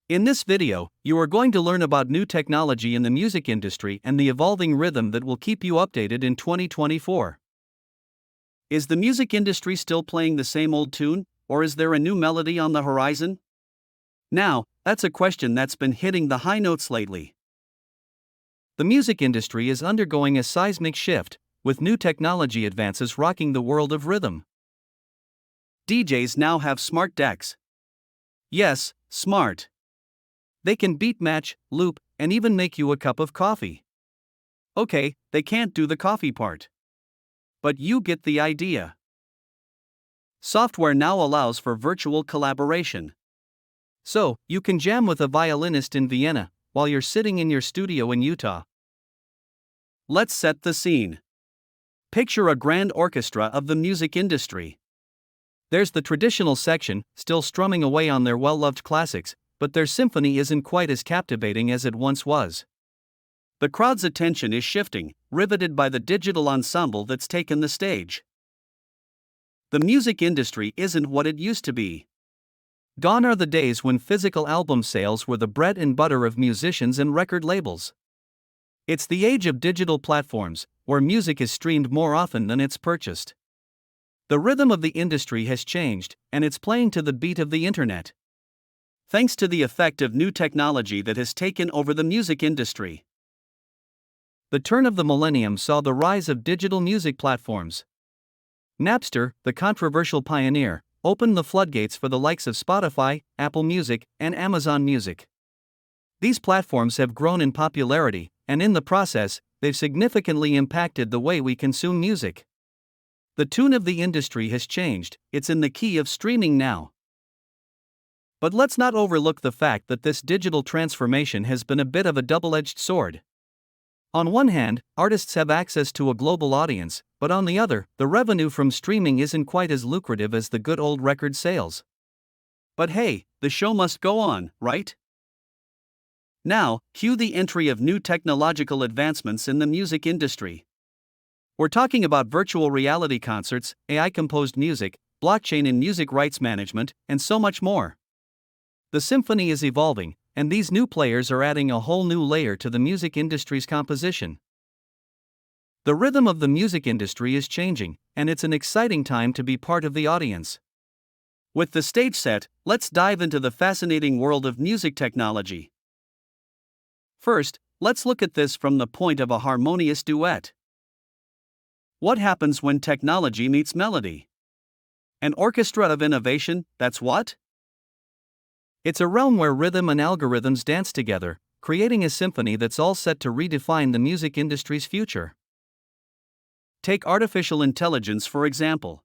In this video, you are going to learn about new technology in the music industry and the evolving rhythm that will keep you updated in 2024. Is the music industry still playing the same old tune, or is there a new melody on the horizon? Now, that's a question that's been hitting the high notes lately. The music industry is undergoing a seismic shift, with new technology advances rocking the world of rhythm. DJs now have smart decks. Yes, smart. They can beat match, loop, and even make you a cup of coffee. Okay, they can't do the coffee part. But you get the idea. Software now allows for virtual collaboration. So, you can jam with a violinist in Vienna, while you're sitting in your studio in Utah. Let's set the scene. Picture a grand orchestra of the music industry. There's the traditional section, still strumming away on their well-loved classics, but their symphony isn't quite as captivating as it once was. The crowd's attention is shifting, riveted by the digital ensemble that's taken the stage. The music industry isn't what it used to be. Gone are the days when physical album sales were the bread and butter of musicians and record labels. It's the age of digital platforms, where music is streamed more often than it's purchased. The rhythm of the industry has changed, and it's playing to the beat of the internet. Thanks to the effect of new technology that has taken over the music industry. The turn of the millennium saw the rise of digital music platforms. Napster, the controversial pioneer, opened the floodgates for the likes of Spotify, Apple Music, and Amazon Music. These platforms have grown in popularity, and in the process, they've significantly impacted the way we consume music. The tune of the industry has changed, it's in the key of streaming now. But let's not overlook the fact that this digital transformation has been a bit of a double-edged sword. On one hand, artists have access to a global audience, but on the other, the revenue from streaming isn't quite as lucrative as the good old record sales. But hey, the show must go on, right? Now, cue the entry of new technological advancements in the music industry. We're talking about virtual reality concerts, AI-composed music, blockchain in music rights management, and so much more. The symphony is evolving, and these new players are adding a whole new layer to the music industry's composition. The rhythm of the music industry is changing, and it's an exciting time to be part of the audience. With the stage set, let's dive into the fascinating world of music technology. First, let's look at this from the point of a harmonious duet. What happens when technology meets melody? An orchestra of innovation, that's what? It's a realm where rhythm and algorithms dance together, creating a symphony that's all set to redefine the music industry's future. Take artificial intelligence for example.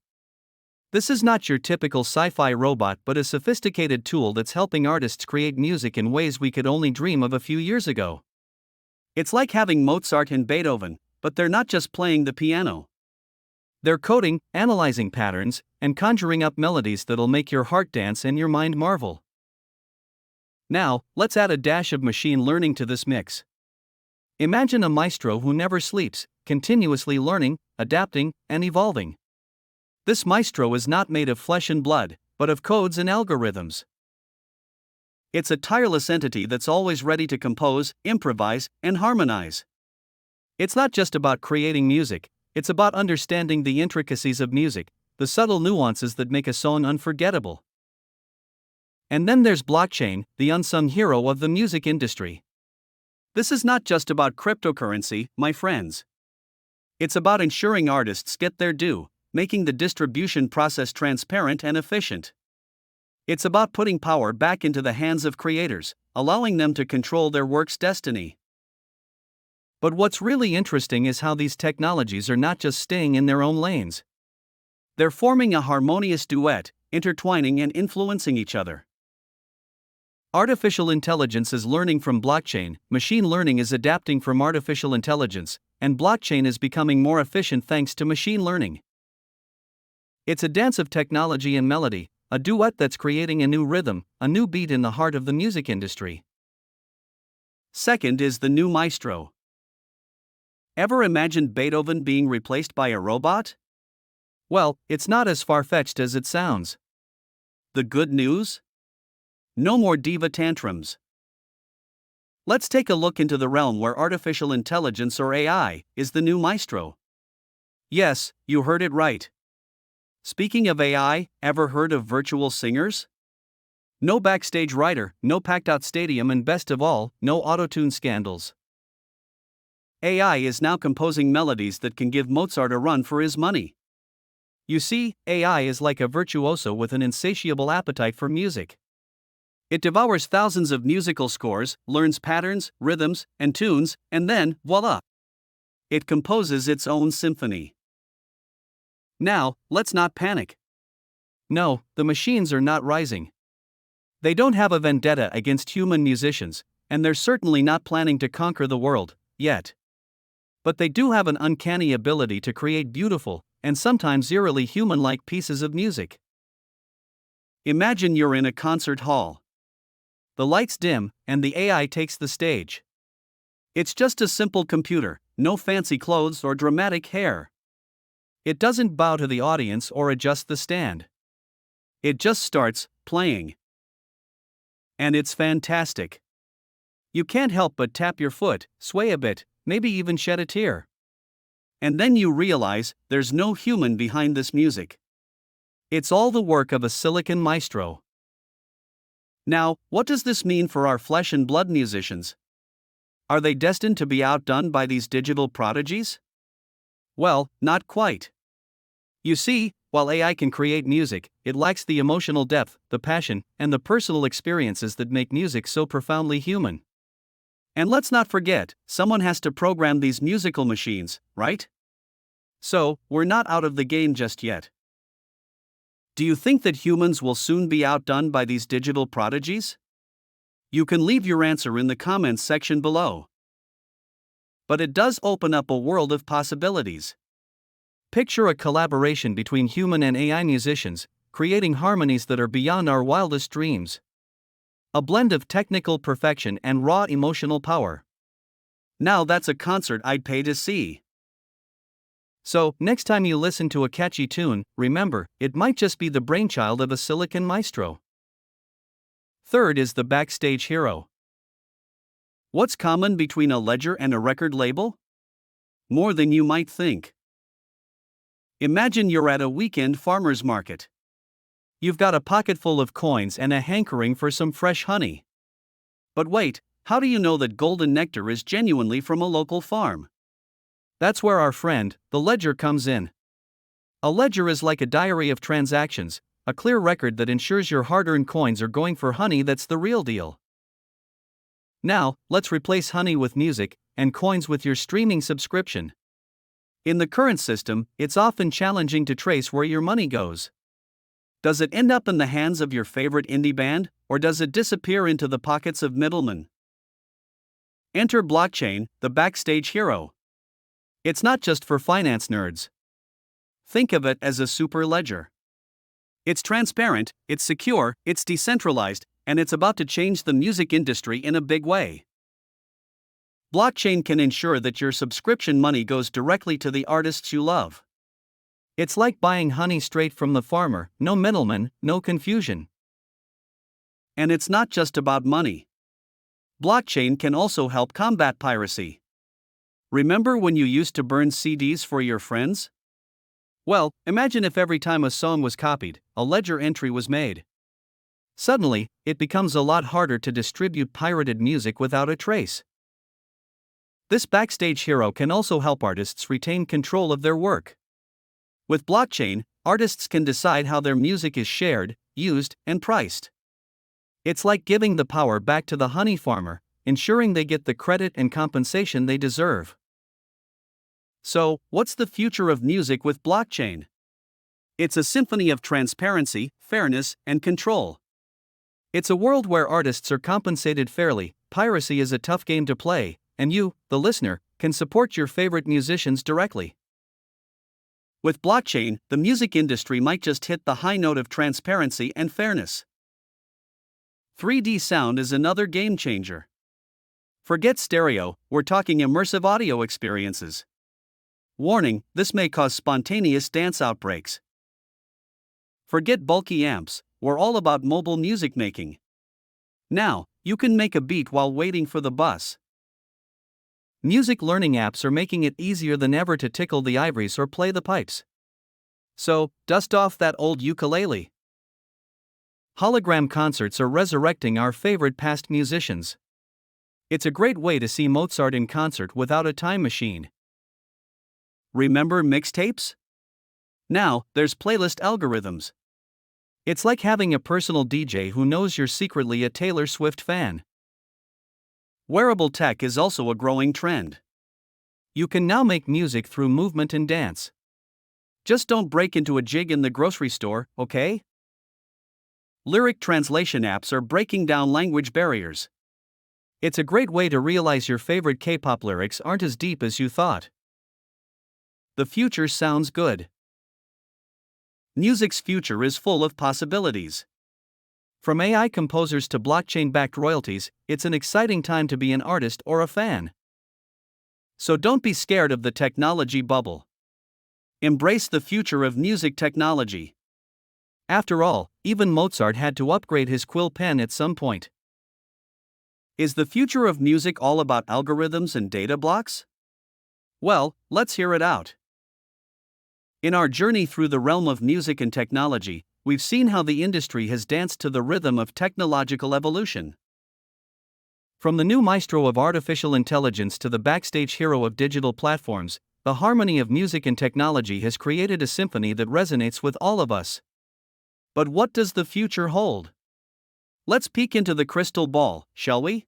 This is not your typical sci-fi robot but a sophisticated tool that's helping artists create music in ways we could only dream of a few years ago. It's like having Mozart and Beethoven, but they're not just playing the piano. They're coding, analyzing patterns, and conjuring up melodies that'll make your heart dance and your mind marvel. Now, let's add a dash of machine learning to this mix. Imagine a maestro who never sleeps, continuously learning, adapting, and evolving. This maestro is not made of flesh and blood, but of codes and algorithms. It's a tireless entity that's always ready to compose, improvise, and harmonize. It's not just about creating music, it's about understanding the intricacies of music, the subtle nuances that make a song unforgettable. And then there's blockchain, the unsung hero of the music industry. This is not just about cryptocurrency, my friends. It's about ensuring artists get their due, making the distribution process transparent and efficient. It's about putting power back into the hands of creators, allowing them to control their work's destiny. But what's really interesting is how these technologies are not just staying in their own lanes. They're forming a harmonious duet, intertwining and influencing each other. Artificial intelligence is learning from blockchain, machine learning is adapting from artificial intelligence, and blockchain is becoming more efficient thanks to machine learning. It's a dance of technology and melody, a duet that's creating a new rhythm, a new beat in the heart of the music industry. Second is the new maestro. Ever imagined Beethoven being replaced by a robot? Well, it's not as far-fetched as it sounds. The good news? No more diva tantrums. Let's take a look into the realm where artificial intelligence, or AI, is the new maestro. Yes, you heard it right. Speaking of AI, ever heard of virtual singers? No backstage writer, no packed out stadium, and best of all, no autotune scandals. AI is now composing melodies that can give Mozart a run for his money. You see, AI is like a virtuoso with an insatiable appetite for music. It devours thousands of musical scores, learns patterns, rhythms, and tunes, and then, voila! It composes its own symphony. Now, let's not panic. No, the machines are not rising. They don't have a vendetta against human musicians, and they're certainly not planning to conquer the world, yet. But they do have an uncanny ability to create beautiful, and sometimes eerily human-like pieces of music. Imagine you're in a concert hall. The lights dim, and the AI takes the stage. It's just a simple computer, no fancy clothes or dramatic hair. It doesn't bow to the audience or adjust the stand. It just starts playing. And it's fantastic. You can't help but tap your foot, sway a bit, maybe even shed a tear. And then you realize there's no human behind this music. It's all the work of a silicon maestro. Now, what does this mean for our flesh and blood musicians? Are they destined to be outdone by these digital prodigies? Well, not quite. You see, while AI can create music, it lacks the emotional depth, the passion, and the personal experiences that make music so profoundly human. And let's not forget, someone has to program these musical machines, right? So, we're not out of the game just yet. Do you think that humans will soon be outdone by these digital prodigies? You can leave your answer in the comments section below. But it does open up a world of possibilities. Picture a collaboration between human and AI musicians, creating harmonies that are beyond our wildest dreams. A blend of technical perfection and raw emotional power. Now that's a concert I'd pay to see. So, next time you listen to a catchy tune, remember, it might just be the brainchild of a silicon maestro. Third is the backstage hero. What's common between a ledger and a record label? More than you might think. Imagine you're at a weekend farmer's market. You've got a pocket full of coins and a hankering for some fresh honey. But wait, how do you know that golden nectar is genuinely from a local farm? That's where our friend, the ledger, comes in. A ledger is like a diary of transactions, a clear record that ensures your hard-earned coins are going for honey that's the real deal. Now, let's replace honey with music, and coins with your streaming subscription. In the current system, it's often challenging to trace where your money goes. Does it end up in the hands of your favorite indie band, or does it disappear into the pockets of middlemen? Enter blockchain, the backstage hero. It's not just for finance nerds. Think of it as a super ledger. It's transparent, it's secure, it's decentralized, and it's about to change the music industry in a big way. Blockchain can ensure that your subscription money goes directly to the artists you love. It's like buying honey straight from the farmer, no middleman, no confusion. And it's not just about money. Blockchain can also help combat piracy. Remember when you used to burn CDs for your friends? Well, imagine if every time a song was copied, a ledger entry was made. Suddenly, it becomes a lot harder to distribute pirated music without a trace. This backstage hero can also help artists retain control of their work. With blockchain, artists can decide how their music is shared, used, and priced. It's like giving the power back to the honey farmer, ensuring they get the credit and compensation they deserve. So, what's the future of music with blockchain? It's a symphony of transparency, fairness, and control. It's a world where artists are compensated fairly, piracy is a tough game to play, and you, the listener, can support your favorite musicians directly. With blockchain, the music industry might just hit the high note of transparency and fairness. 3D sound is another game changer. Forget stereo, we're talking immersive audio experiences. Warning, this may cause spontaneous dance outbreaks. Forget bulky amps, we're all about mobile music making. Now, you can make a beat while waiting for the bus. Music learning apps are making it easier than ever to tickle the ivories or play the pipes. So, dust off that old ukulele. Hologram concerts are resurrecting our favorite past musicians. It's a great way to see Mozart in concert without a time machine. Remember mixtapes? Now, there's playlist algorithms. It's like having a personal DJ who knows you're secretly a Taylor Swift fan. Wearable tech is also a growing trend. You can now make music through movement and dance. Just don't break into a jig in the grocery store, okay? Lyric translation apps are breaking down language barriers. It's a great way to realize your favorite K-pop lyrics aren't as deep as you thought. The future sounds good. Music's future is full of possibilities. From AI composers to blockchain-backed royalties, it's an exciting time to be an artist or a fan. So don't be scared of the technology bubble. Embrace the future of music technology. After all, even Mozart had to upgrade his quill pen at some point. Is the future of music all about algorithms and data blocks? Well, let's hear it out. In our journey through the realm of music and technology, we've seen how the industry has danced to the rhythm of technological evolution. From the new maestro of artificial intelligence to the backstage hero of digital platforms, the harmony of music and technology has created a symphony that resonates with all of us. But what does the future hold? Let's peek into the crystal ball, shall we?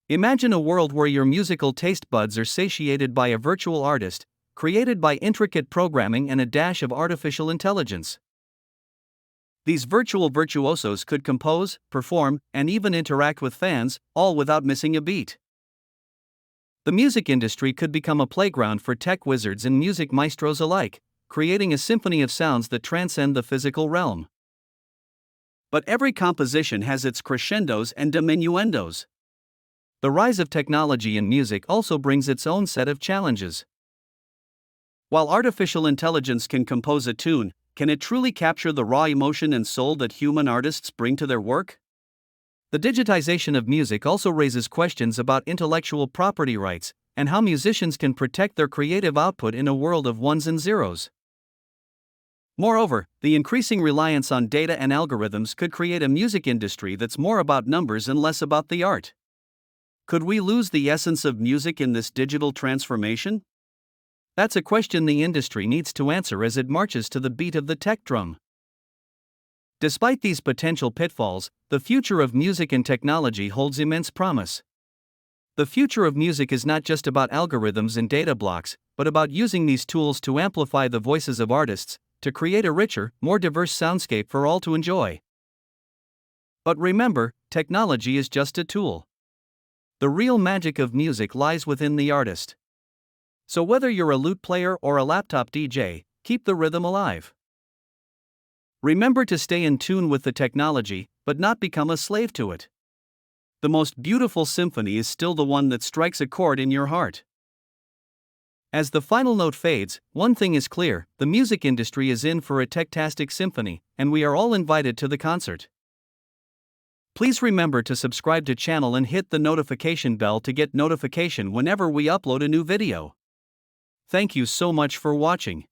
Imagine a world where your musical taste buds are satiated by a virtual artist, created by intricate programming and a dash of artificial intelligence. These virtual virtuosos could compose, perform, and even interact with fans, all without missing a beat. The music industry could become a playground for tech wizards and music maestros alike, creating a symphony of sounds that transcend the physical realm. But every composition has its crescendos and diminuendos. The rise of technology in music also brings its own set of challenges. While artificial intelligence can compose a tune, can it truly capture the raw emotion and soul that human artists bring to their work? The digitization of music also raises questions about intellectual property rights, and how musicians can protect their creative output in a world of ones and zeros. Moreover, the increasing reliance on data and algorithms could create a music industry that's more about numbers and less about the art. Could we lose the essence of music in this digital transformation? That's a question the industry needs to answer as it marches to the beat of the tech drum. Despite these potential pitfalls, the future of music and technology holds immense promise. The future of music is not just about algorithms and data blocks, but about using these tools to amplify the voices of artists, to create a richer, more diverse soundscape for all to enjoy. But remember, technology is just a tool. The real magic of music lies within the artist. So whether you're a lute player or a laptop DJ, keep the rhythm alive. Remember to stay in tune with the technology, but not become a slave to it. The most beautiful symphony is still the one that strikes a chord in your heart. As the final note fades, one thing is clear: the music industry is in for a tech-tastic symphony, and we are all invited to the concert. Please remember to subscribe to channel and hit the notification bell to get notification whenever we upload a new video. Thank you so much for watching.